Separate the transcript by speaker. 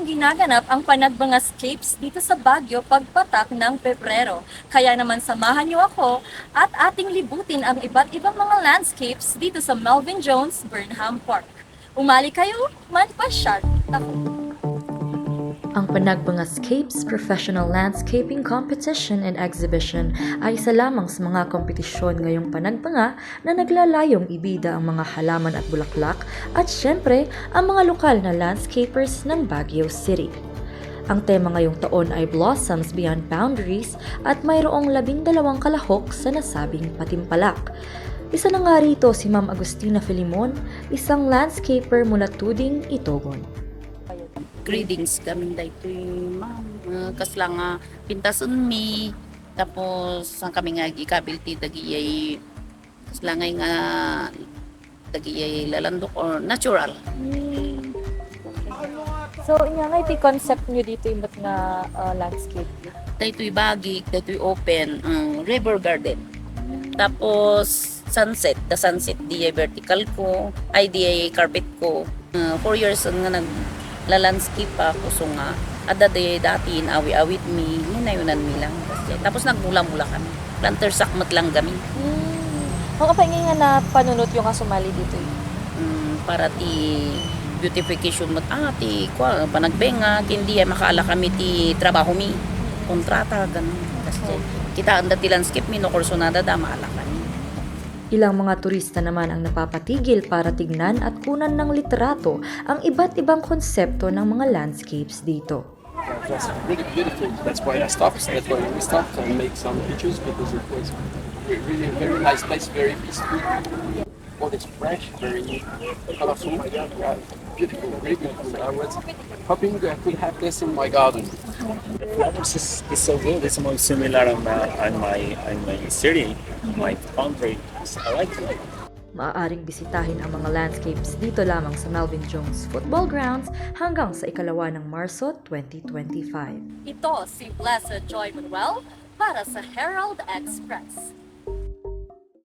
Speaker 1: ginaganap ang Panagbangascapes dito sa Baguio pagpatak ng Pebrero. Kaya naman samahan niyo ako at ating libutin ang iba't ibang mga landscapes dito sa Melvin Jones Burnham Park. Umali kayo, manpasyal ako.
Speaker 2: Ang Panagbangascapes Professional Landscaping Competition and Exhibition ay isa lamang sa mga kompetisyon ngayong panagbanga na naglalayong ibida ang mga halaman at bulaklak at syempre ang mga lokal na landscapers ng Baguio City. Ang tema ngayong taon ay Blossoms Beyond Boundaries at mayroong 12 kalahok sa nasabing patimpalak. Isa na nga rito si Ma'am Agustina Filimon, isang landscaper mula Tuding, Itogon.
Speaker 3: Greetings kami dito ma'am. Kasla nga pintason mi. Tapos ang kami nga gikabilti dagiyay kasla nga dagiyay lalandok or natural.
Speaker 1: So, inya nga iti concept nyo dito imot nga landscape.
Speaker 3: Dito'y bagig, dito'y open, river garden. Tapos sunset, the sunset di vertical ko, ay di carpet ko. 4 years nga nagla-landscape ako so nga ada dati awi-awit mi hinayunan mi lang kasi tapos nagmula-mula kami planter sakmat lang kami
Speaker 1: Ang kapag nga na panunot yung kasumali dito
Speaker 3: para ti beautification mo ti panagbenga hindi ay makaala kami ti trabaho mi kontrata ganun kasi kita anda ti landscape mi no kurso nada da maala kami.
Speaker 2: Ilang mga turista naman ang napapatigil para tignan at kunan ng litrato ang iba't ibang konsepto ng mga landscapes dito.
Speaker 4: That's really beautiful. That's why I stopped. That's why we stopped and make some pictures because it was really a very nice place, very peaceful. All is fresh, very colorful. Yeah, beautiful, really beautiful. I was hoping I could have this in my garden.
Speaker 5: Flowers is so good. It's more similar on my city, my country. I like it.
Speaker 2: Maaaring bisitahin ang mga landscapes dito lamang sa Melvin Jones Football Grounds hanggang sa ikalawa ng Marso 2025.
Speaker 1: Ito si Blessed Joy Manuel para sa Herald Express.